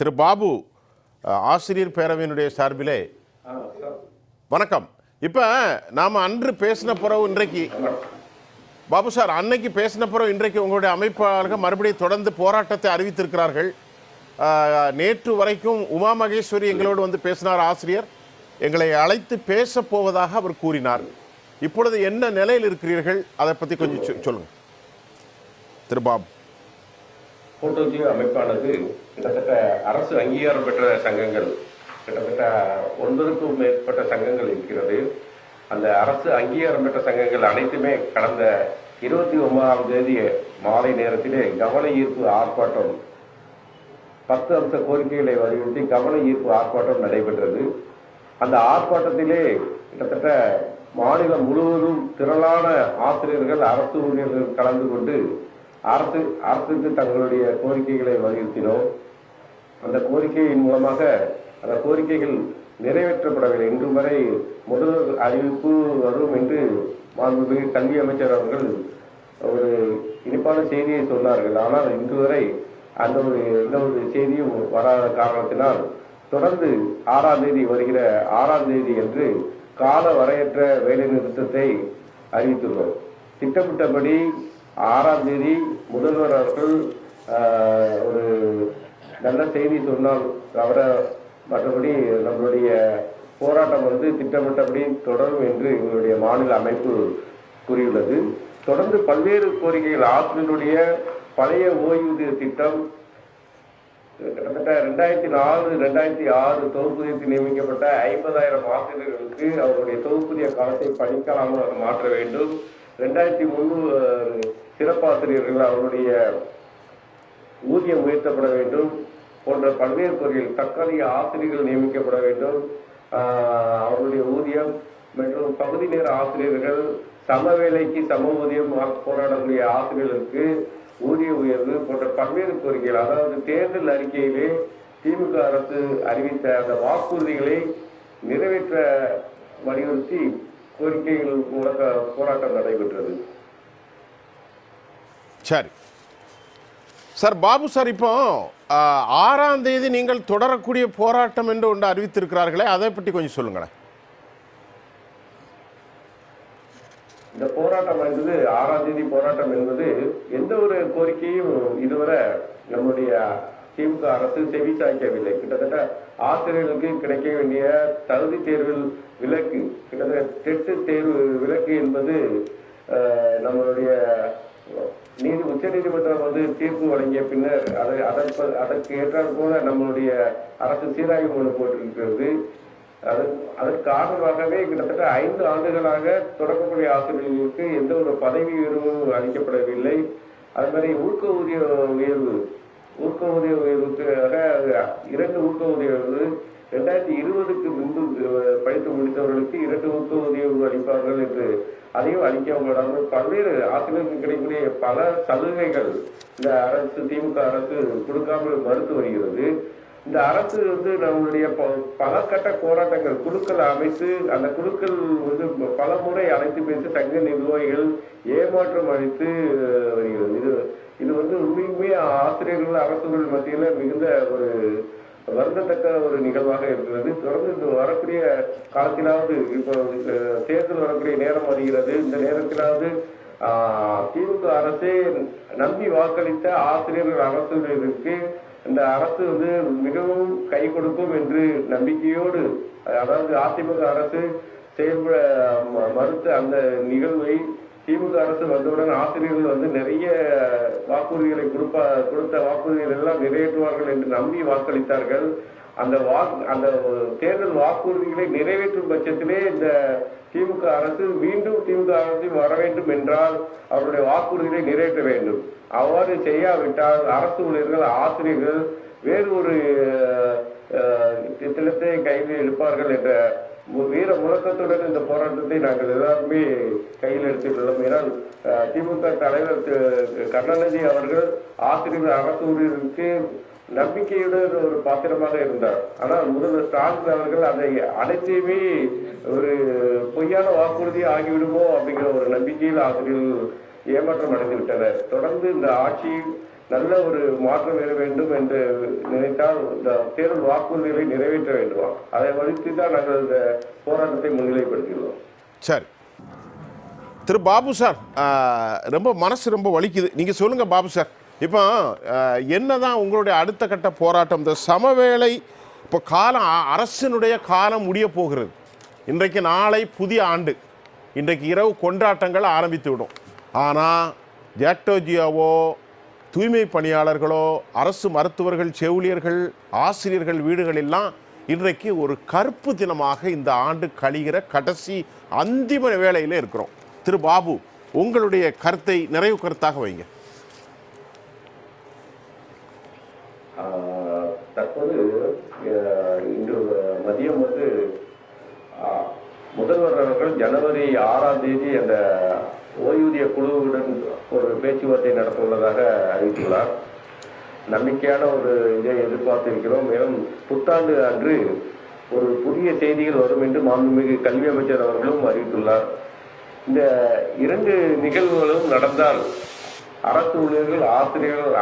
திரு பாபு, ஆசிரியர் பேரவையினுடைய சார்பிலே வணக்கம். இப்போ நாம் அன்று பேசின பிறகு இன்றைக்கு பாபு சார் அன்னைக்கு பேசின பிறகு இன்றைக்கு உங்களுடைய அமைப்பாளர்கள் மறுபடியும் தொடர்ந்து போராட்டத்தை அறிவித்திருக்கிறார்கள். நேற்று வரைக்கும் உமா மகேஸ்வரி எங்களோடு வந்து பேசினார். ஆசிரியர் எங்களை அழைத்து பேச போவதாக அவர் கூறினார். இப்பொழுது என்ன நிலையில் இருக்கிறீர்கள், அதை பற்றி கொஞ்சம் சொல்லுங்கள் திரு பாபு. கூட்டுறவு அமைப்பானது கிட்டத்தட்ட அரசு அங்கீகாரம் பெற்ற சங்கங்கள் கிட்டத்தட்ட 9க்கும் மேற்பட்ட சங்கங்கள் இருக்கிறது. அந்த அரசு அங்கீகாரம் பெற்ற சங்கங்கள் அனைத்துமே கடந்த 29ஆம் தேதி மாலை நேரத்திலே கவன ஈர்ப்பு ஆர்ப்பாட்டம் 10 அம்ச கோரிக்கைகளை வலியுறுத்தி கவன ஈர்ப்பு ஆர்ப்பாட்டம் நடைபெற்றது. அந்த ஆர்ப்பாட்டத்திலே கிட்டத்தட்ட மாநிலம் முழுவதும் திரளான ஆசிரியர்கள், அரசு ஊழியர்கள் கலந்து கொண்டு அரசுக்கு தங்களுடைய கோரிக்கைகளை வலியுறுத்தினோம். அந்த கோரிக்கையின் மூலமாக அந்த கோரிக்கைகள் நிறைவேற்றப்படவில்லை. இன்று வரை முதல்வர் அறிவிப்பு வரும் என்று மாண்புமிகு கல்வி அமைச்சர் அவர்கள் ஒரு இனிப்பான செய்தியை சொன்னார்கள். ஆனால் இன்று வரை அந்த எந்த ஒரு செய்தியும் வராத காரணத்தினால் தொடர்ந்து 6ஆம் தேதி வருகிற 6ஆம் தேதி என்று கால வரையற்ற வேலை நிறுத்தத்தை அறிவித்துள்ளோம். திட்டமிட்டபடி 6ஆம் தேதி முதல்வர் அவர்கள் ஒரு நல்ல செய்தி சொன்னால் தவிர மற்றபடி நம்மளுடைய போராட்டம் திட்டமிட்டபடி தொடரும் என்று எங்களுடைய மாநில அமைப்பு கூறியுள்ளது. தொடர்ந்து பல்வேறு கோரிக்கைகள், ஆசிரியருடைய பழைய ஓய்வூதிய திட்டம் கிட்டத்தட்ட 2004-2006 தொகுப்பூதியத்தில் நியமிக்கப்பட்ட 50,000 ஆசிரியர்களுக்கு அவருடைய தொகுப்பூதிய காலத்தை பணிக்காலாமல் மாற்ற வேண்டும். 2003 சிறப்பாசிரியர்கள் அவருடைய ஊதியம் உயர்த்தப்பட வேண்டும் போன்ற பல்வேறு கோரிக்கைகள். தற்காலிக ஆசிரியர்கள் நியமிக்கப்பட வேண்டும், அவருடைய ஊதியம் மற்றும் பகுதி நேர ஆசிரியர்கள், சம வேலைக்கு சம ஊதியம் போராடக்கூடிய ஆசிரியர்களுக்கு ஊதிய உயர்வு போன்ற பல்வேறு கோரிக்கைகள். அதாவது தேர்தல் அறிக்கையிலே திமுக அரசு அறிவித்த அந்த வாக்குறுதிகளை நிறைவேற்ற வலியுறுத்தி கோரிக்கைகள் மூலக்க போராட்டம் நடைபெற்றது. சரி சார். பாபு சார், இப்போ 6ஆம் தேதி நீங்கள் தொடரக்கூடிய போராட்டம் என்று ஒன்று அறிவித்திருக்கிறார்களே, அதை பற்றி கொஞ்சம் சொல்லுங்களேன். இந்த போராட்டம் என்பது 6ஆம் தேதி போராட்டம் என்பது எந்த ஒரு கோரிக்கையும் இதுவரை நம்முடைய திமுக அரசு செவி சாய்க்கவில்லை. கிட்டத்தட்ட ஆசிரியர்களுக்கு கிடைக்க வேண்டிய தகுதி தேர்வில் விலக்கு, கிட்டத்தட்ட டெட் தேர்வு விலக்கு என்பது நம்மளுடைய உச்ச நீதிமன்றம் தீர்ப்பு வழங்கிய பின்னர் அதற்கு ஏற்றால் போல நம்மளுடைய அரசு சீராய்வு மனு போட்டிருக்கிறது. அதற்கு காரணமாகவே கிட்டத்தட்ட 5 ஆண்டுகளாக தொடக்கக்கூடிய ஆசிரியர்களுக்கு எந்த ஒரு பதவி உயர்வும் அளிக்கப்படவில்லை. அது மாதிரி ஊக்க ஊதிய உயர்வுக்காக 2 ஊக்க ஊதிய உயர்வு 2020க்கு முன்பு படித்து முடித்தவர்களுக்கு 2 ஊக்க ஊதிய அளிப்பார்கள் என்று அதையும் அளிக்க பல்வேறு ஆசிரியர்களுக்கு கிடைக்கக்கூடிய பல சலுகைகள் இந்த அரசு, திமுக அரசு கொடுக்காமல் மறுத்து வருகிறது. இந்த அரசு நம்மளுடைய பல கட்ட போராட்டங்கள் குழுக்கள் அமைத்து அந்த குழுக்கள் பல முறை அழைத்து பேசி சங்க நிர்வாகிகள் ஏமாற்றம் அளித்து வருகிறது. இது உண்மையுமே ஆசிரியர்கள் அரசுகள் மத்தியில் மிகுந்த ஒரு வருந்தத்தக்க ஒரு நிகழ்வாக இருக்கிறது. தொடர்ந்து வரக்கூடிய காலத்திலாவது, இப்போ தேர்தல் வரக்கூடிய நேரம் வருகிறது, இந்த நேரத்திலாவது திமுக அரசே நம்பி வாக்களித்த ஆசிரியர்கள் அரசுகளுக்கு இந்த அரசு மிகவும் கை கொடுக்கும் என்று நம்பிக்கையோடு, அதாவது அதிமுக அரசு செயல்பட மறுத்த அந்த நிகழ்வை திமுக அரசு வந்தவுடன் ஆசிரியர்கள் நிறைய வாக்குறுதிகளை கொடுத்த வாக்குறுதிகள் எல்லாம் நிறைவேற்றுவார்கள் என்று நம்பி வாக்களித்தார்கள். அந்த தேர்தல் வாக்குறுதிகளை நிறைவேற்றும் பட்சத்திலே இந்த திமுக அரசு மீண்டும் திமுக அரசு வர வேண்டும் என்றால் அவருடைய வாக்குறுதிகளை நிறைவேற்ற வேண்டும். அவ்வாறு செய்யாவிட்டால் அரசு ஊழியர்கள், ஆசிரியர்கள் வேறு ஒரு திட்டத்தை கையில் எடுப்பார்கள் என்ற வீர முழக்கத்துடன் இந்த போராட்டத்தை நாங்கள் எல்லாருமே கையில் எடுத்துள்ளோம். ஏனால் திமுக தலைவர் கருணாநிதி அவர்கள் ஆசிரியர்கள், அரசு ஊழியர்களுக்கு நம்பிக்கையுடன் ஒரு பாத்திரமாக இருந்தார். ஆனால் முதல்வர் ஸ்டாலின் அவர்கள் அதை அனைத்தையுமே ஒரு பொய்யான வாக்குறுதி ஆகிவிடுமோ அப்படிங்கிற ஒரு நம்பிக்கையில் ஆசிரியர்கள் ஏமாற்றம் அடைந்து விட்டனர். தொடர்ந்து இந்த ஆட்சி நல்ல ஒரு மாற்றம் பெற வேண்டும் என்று நினைத்தால் இந்த தேர்தல் வாக்குறுதிகளை நிறைவேற்ற வேண்டுமா, அதை வலித்து தான் நாங்கள் இந்த போராட்டத்தை முன்னிலைப்படுத்தியுள்ளோம். சரி திரு பாபு சார், ரொம்ப மனசு ரொம்ப வலிக்குது. நீங்கள் சொல்லுங்கள் பாபு சார், இப்போ என்னதான் உங்களுடைய அடுத்த கட்ட போராட்டம்? இந்த சமவேளை இப்போ காலம் அரசினுடைய காலம் முடிய போகிறது. இன்றைக்கு நாளை புதிய ஆண்டு, இன்றைக்கு இரவு கொண்டாட்டங்கள் ஆரம்பித்து விடும். ஆனால் ஜாக்டோஜியாவோ தூய்மை பணியாளர்களோ அரசு மருத்துவர்கள் செவிலியர்கள் ஆசிரியர்கள் வீடுகளெல்லாம் இன்றைக்கு ஒரு கருப்பு தினமாக இந்த ஆண்டு கழிகிற கடைசி அந்திம வேளையில் இருக்கிறோம். திரு பாபு, உங்களுடைய கருத்தை நிறைவு கருத்தாக வைங்க. தற்போது இன்று மதியம் முதல்வர் அவர்கள் ஜனவரி 6ஆம் தேதி அந்த ஓய்வூதிய குழுவுடன் ஒரு பேச்சுவார்த்தை நடத்த உள்ளதாக அறிவித்துள்ளார். நம்பிக்கையான ஒரு இதை எதிர்பார்த்திருக்கிறோம். மேலும் புத்தாண்டு அன்று ஒரு புதிய செய்திகள் வரும் என்று மாண்புமிகு கல்வி அமைச்சர் அவர்களும் அறிவித்துள்ளார். இந்த 2 நிகழ்வுகளும் நடந்தால் அரசு ஊழியர்கள் ஆசிரியர்கள்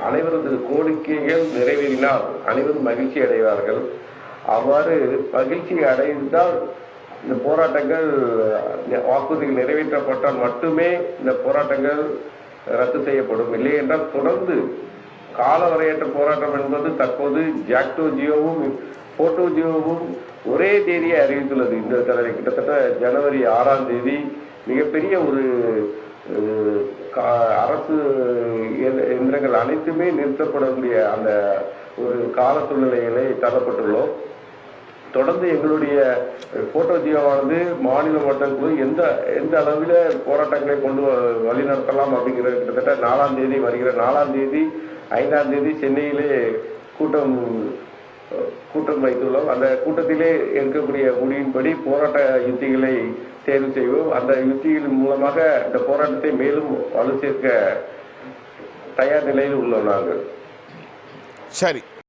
அனைவரது கோரிக்கைகள் நிறைவேறினால் அனைவரும் மகிழ்ச்சி அடைவார்கள். அவ்வாறு மகிழ்ச்சி அடைந்தால் இந்த போராட்டங்கள் வாக்குறுதிகள் நிறைவேற்றப்பட்டால் மட்டுமே இந்த போராட்டங்கள் ரத்து செய்யப்படும். இல்லை என்றால் தொடர்ந்து காலவரையற்ற போராட்டம் என்பது தற்போது ஜாக்டோஜியோவும் போட்டோஜியோவும் ஒரே தேதியை அறிவித்துள்ளது. இந்த தடவை கிட்டத்தட்ட ஜனவரி 6ஆம் தேதி மிகப்பெரிய ஒரு அரசு இயந்திரங்கள் அனைத்துமே நிறுத்தப்படக்கூடிய அந்த ஒரு கால சூழ்நிலைகளை தரப்பட்டுள்ளோம். தொடர்ந்து எங்களுடைய போட்டோஜியோவானது மாநில மட்ட குழு எந்த அளவில் போராட்டங்களை கொண்டு வழிநடத்தலாம் அப்படிங்கிற கிட்டத்தட்ட 4ஆம் தேதி வருகிற 4ஆம் தேதி 5ஆம் தேதி சென்னையிலே கூட்டம் வைத்துள்ளோம். அந்த கூட்டத்திலே இருக்கக்கூடிய முடிவின்படி போராட்ட யுத்திகளை தேர்வு செய்வோம். அந்த யுத்திகளின் மூலமாக இந்த போராட்டத்தை மேலும் வலு சேர்க்க தயார் நிலையில் உள்ளோம் நாங்கள். சரி.